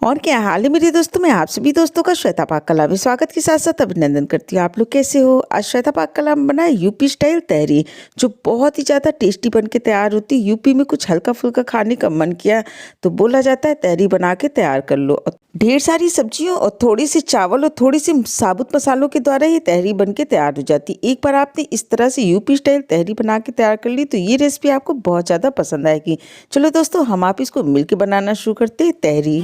और क्या हाल है मेरे दोस्तों। मैं आप सभी दोस्तों का श्वेता पाक कला में स्वागत के साथ साथ अभिनंदन करती हूँ। आप लोग कैसे हो। आज श्वेता पाक कला में बनाए यूपी स्टाइल तहरी, जो बहुत ही ज़्यादा टेस्टी बन के तैयार होती है। यूपी में कुछ हल्का फुल्का खाने का मन किया तो बोला जाता है तहरी बना के तैयार कर लो। और ढेर सारी सब्जियों और थोड़ी सी चावल और थोड़ी सी साबुत मसालों के द्वारा ये तहरी बन के तैयार हो जाती। एक बार आपने इस तरह से यूपी स्टाइल तहरी बना के तैयार कर ली तो ये रेसिपी आपको बहुत ज़्यादा पसंद आएगी। चलो दोस्तों, हम आप इसको मिलकर बनाना शुरू करते हैं तहरी।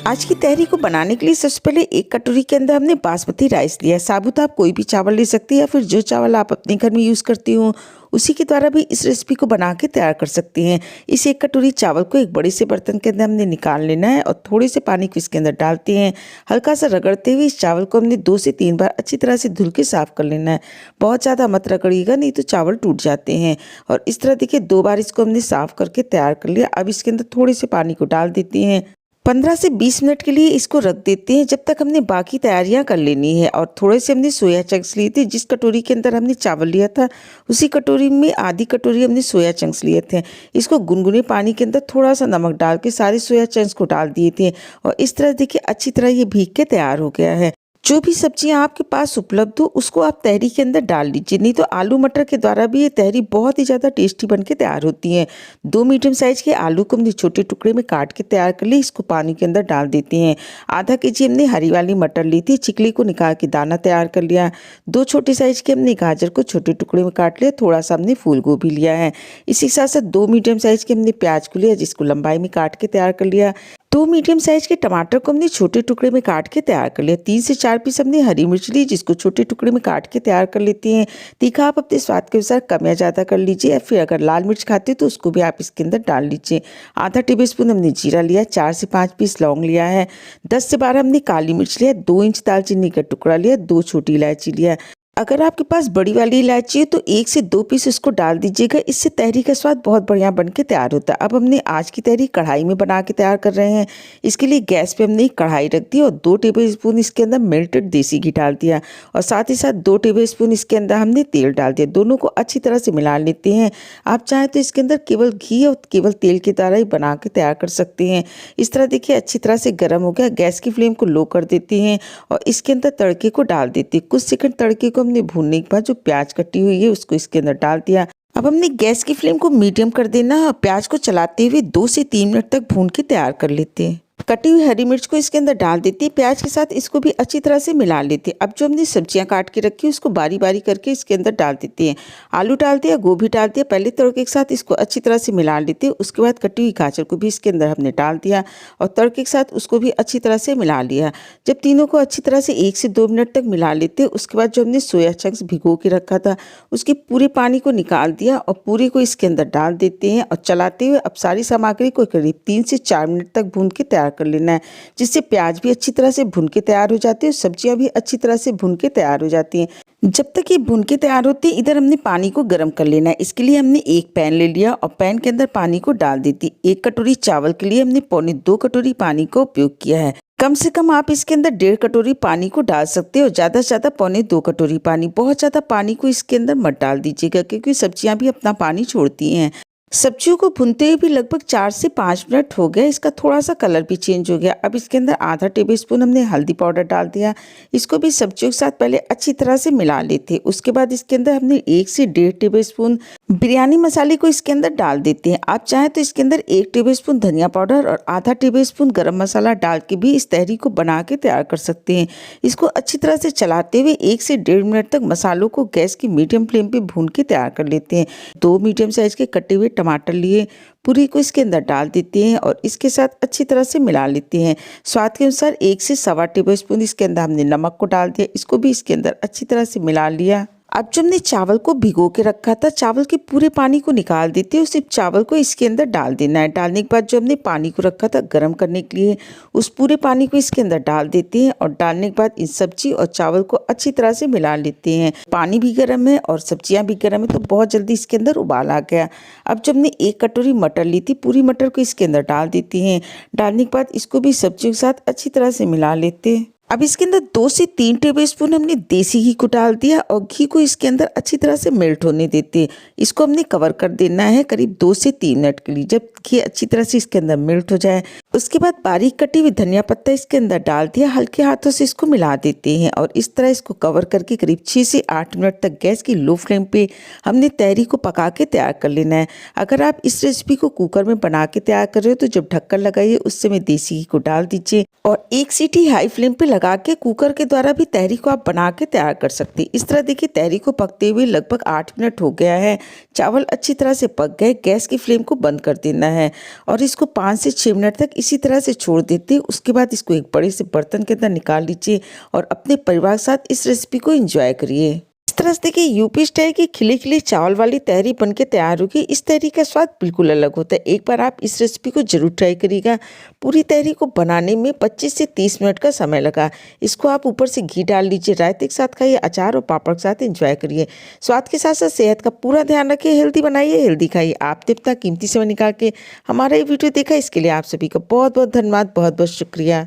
आज की तहरी को बनाने के लिए सबसे पहले एक कटोरी के अंदर हमने बासमती राइस लिया है। साबुत आप कोई भी चावल ले सकते हैं या फिर जो चावल आप अपने घर में यूज़ करती हो उसी के द्वारा भी इस रेसिपी को बना के तैयार कर सकती हैं। इस एक कटोरी चावल को एक बड़े से बर्तन के अंदर हमने निकाल लेना है और थोड़े से पानी को इसके अंदर डालते हैं। हल्का सा रगड़ते हुए इस चावल को हमने 2 से 3 बार अच्छी तरह से धुल के साफ़ कर लेना है। बहुत ज़्यादा मत रगड़िएगा, नहीं तो चावल टूट जाते हैं। और इस तरह देखिए 2 बार इसको हमने साफ़ करके तैयार कर लिया। अब इसके अंदर थोड़े से पानी को डाल देते हैं। 15 से 20 मिनट के लिए इसको रख देते हैं जब तक हमने बाकी तैयारियां कर लेनी है। और थोड़े से हमने सोया चंक्स लिए थे। जिस कटोरी के अंदर हमने चावल लिया था उसी कटोरी में आधी कटोरी हमने सोया चंक्स लिए थे। इसको गुनगुने पानी के अंदर थोड़ा सा नमक डाल के सारे सोया चंक्स को डाल दिए थे और इस तरह देखिए अच्छी तरह ये भीग के तैयार हो गया है। जो भी सब्जियां आपके पास उपलब्ध हो उसको आप तहरी के अंदर डाल लीजिए, नहीं तो आलू मटर के द्वारा भी ये तहरी बहुत ही ज़्यादा टेस्टी बन के तैयार होती है। 2 मीडियम साइज़ के आलू को हमने छोटे टुकड़े में काट के तैयार कर ली। इसको पानी के अंदर डाल देते हैं। आधा केजी हमने हरी वाली मटर ली थी, चिकली को निकाल के दाना तैयार कर लिया। 2 छोटे साइज़ के हमने गाजर को छोटे टुकड़े में काट लिया। थोड़ा सा हमने फूल गोभी लिया है। इसी के साथ साथ 2 मीडियम साइज़ के हमने प्याज को लिया, जिसको लंबाई में काट के तैयार कर लिया। 2 मीडियम साइज के टमाटर को हमने छोटे टुकड़े में काट के तैयार कर लिया। 3 से 4 पीस हमने हरी मिर्च ली, जिसको छोटे टुकड़े में काट के तैयार कर लेते हैं। तीखा आप अपने स्वाद के अनुसार कम या ज़्यादा कर लीजिए, या फिर अगर लाल मिर्च खाते तो उसको भी आप इसके अंदर डाल लीजिए। आधा टेबलस्पून हमने जीरा लिया, 4 से 5 पीस लौंग लिया है, 10 से 12 हमने काली मिर्च लिया, 2 इंच दालचीनी का टुकड़ा लिया, 2 छोटी इलायची लिया। अगर आपके पास बड़ी वाली इलायची है तो 1 से 2 पीस इसको डाल दीजिएगा। इससे तहरी का स्वाद बहुत बढ़िया बन के तैयार होता है। अब हमने आज की तहरी कढ़ाई में बना के तैयार कर रहे हैं। इसके लिए गैस पे हमने एक कढ़ाई रख दी और 2 टेबलस्पून इसके अंदर मेल्टेड देसी घी डाल दिया और साथ ही साथ 2 टेबलस्पून इसके अंदर हमने तेल डाल दिया। दोनों को अच्छी तरह से मिला लेते हैं। आप चाहें तो इसके अंदर केवल घी और केवल तेल के द्वारा ही बना के तैयार कर सकते हैं। इस तरह देखिए अच्छी तरह से गर्म हो गया। गैस की फ्लेम को लो कर देते हैं और इसके अंदर तड़के को डाल देते हैं। कुछ सेकंड तड़के को हमने भूनने के बाद जो प्याज कटी हुई है उसको इसके अंदर डाल दिया। अब हमने गैस की फ्लेम को मीडियम कर देना और प्याज को चलाते हुए 2 से 3 मिनट तक भून के तैयार कर लेते हैं। कटी हुई हरी मिर्च को इसके अंदर डाल देती है। प्याज के साथ इसको भी अच्छी तरह से मिला लेते हैं। अब जो हमने सब्जियां काट के रखी है उसको बारी बारी करके इसके अंदर डाल देते हैं। आलू डाल दिया, गोभी डाल दिया। पहले तड़के के साथ इसको अच्छी तरह से मिला लेते हैं। उसके बाद कटी हुई गाजर को भी इसके अंदर हमने डाल दिया और तड़के के साथ उसको भी अच्छी तरह से मिला लिया। जब तीनों को अच्छी तरह से 1 से 2 मिनट तक मिला लेते हैं उसके बाद जो हमने सोया चंक्स भिगो के रखा था उसके पूरे पानी को निकाल दिया और पूरे को इसके अंदर डाल देते हैं और चलाते हुए अब सारी सामग्री को करीब 3 से 4 मिनट तक भून के तैयार कर लेना है, जिससे प्याज भी अच्छी तरह से भुन के तैयार हो जाती है और सब्जियां भी अच्छी तरह से भुन के तैयार हो जाती हैं। जब तक ये भुन के तैयार होती है इधर हमने पानी को गर्म कर लेना है। इसके लिए हमने एक पैन ले लिया और पैन के अंदर पानी को डाल देती। 1 कटोरी चावल के लिए हमने 2.25 कटोरी पानी का उपयोग किया है। कम से कम आप इसके अंदर 1.5 कटोरी पानी को डाल सकते हो, ज़्यादा से ज़्यादा 2.25 कटोरी पानी। बहुत ज़्यादा पानी को इसके अंदर मत डाल दीजिएगा क्योंकि सब्जियां भी अपना पानी छोड़ती हैं। सब्जियों को भुनते हुए भी लगभग 4 से 5 मिनट हो गए। इसका थोड़ा सा कलर भी चेंज हो गया। अब इसके अंदर आधा टेबलस्पून हमने हल्दी पाउडर डाल दिया। इसको भी सब्जियों के साथ पहले अच्छी तरह से मिला लेते हैं। उसके बाद इसके अंदर हमने 1 से 1.5 टेबलस्पून बिरयानी मसाले को इसके अंदर डाल देते हैं। आप चाहें तो इसके अंदर 1 टेबलस्पून धनिया पाउडर और आधा टेबलस्पून गरम मसाला डाल के भी इस तहरी को बना के तैयार कर सकते हैं। इसको अच्छी तरह से चलाते हुए 1 से 1.5 मिनट तक मसालों को गैस की मीडियम फ्लेम पे भून के तैयार कर लेते हैं। 2 मीडियम साइज के कटे हुए टमाटर लिए पूरी को इसके अंदर डाल देते हैं और इसके साथ अच्छी तरह से मिला लेते हैं। स्वाद के अनुसार 1 से 1.25 टेबलस्पून इसके अंदर हमने नमक को डाल दिया। इसको भी इसके अंदर अच्छी तरह से मिला लिया। अब जो हमने चावल को भिगो के रखा था चावल के पूरे पानी को निकाल देते हैं। सिर्फ चावल को इसके अंदर डाल देना है। डालने के बाद जो हमने पानी को रखा था गर्म करने के लिए उस पूरे पानी को इसके अंदर डाल देते हैं और डालने के बाद इन सब्जी और चावल को अच्छी तरह से मिला लेते हैं। पानी भी गर्म है और सब्जियां भी गर्म है तो बहुत जल्दी इसके अंदर उबाल आ गया। अब जब हमने 1 कटोरी मटर ली थी पूरी मटर को इसके अंदर डाल देती हैं। डालने के बाद इसको भी सब्जियों के साथ अच्छी तरह से मिला लेते हैं। अब इसके अंदर 2 से 3 टेबलस्पून हमने देसी घी को डाल दिया और घी को इसके अंदर अच्छी तरह से मेल्ट होने देते हैं। इसको हमने कवर कर देना है करीब 2 से 3 मिनट के लिए। जब घी अच्छी तरह से इसके अंदर मेल्ट हो जाए उसके बाद बारीक कटी हुई धनिया पत्ता इसके अंदर डाल दिया, हल्के हाथों से इसको मिला देते हैं और इस तरह इसको कवर करके करीब 6 से 8 मिनट तक गैस की लो फ्लेम पे हमने तहरी को पका के तैयार कर लेना है। अगर आप इस रेसिपी को कुकर में बना के तैयार कर रहे हो तो जब ढक्कन लगाइए उस समय देसी घी को डाल दीजिए और 1 सीटी हाई फ्लेम पे लगा के कुकर के द्वारा भी तहरी को आप बना के तैयार कर सकते हैं। इस तरह देखिए तहरी को पकते हुए लगभग 8 मिनट हो गया है। चावल अच्छी तरह से पक गए, गैस की फ्लेम को बंद कर देना है और इसको 5 से 6 मिनट तक इसी तरह से छोड़ देते हैं। उसके बाद इसको एक बड़े से बर्तन के अंदर निकाल लीजिए और अपने परिवार के साथ इस रेसिपी को एंजॉय करिए। इस तरह से देखिए यूपी स्टाइल की खिली खिली चावल वाली तहरी बनके तैयार होगी। इस तहरी का स्वाद बिल्कुल अलग होता है। एक बार आप इस रेसिपी को जरूर ट्राई करिएगा। पूरी तहरी को बनाने में 25 से 30 मिनट का समय लगा। इसको आप ऊपर से घी डाल लीजिए, रायते के साथ खाइए, अचार और पापड़ के साथ एंजॉय करिए। स्वाद के साथ साथ सेहत का पूरा ध्यान रखिए, हेल्दी बनाइए, हेल्दी खाइए। आपने इतना कीमती समय निकाल के हमारा ये वीडियो देखा, इसके लिए आप सभी का बहुत बहुत धन्यवाद, बहुत बहुत शुक्रिया।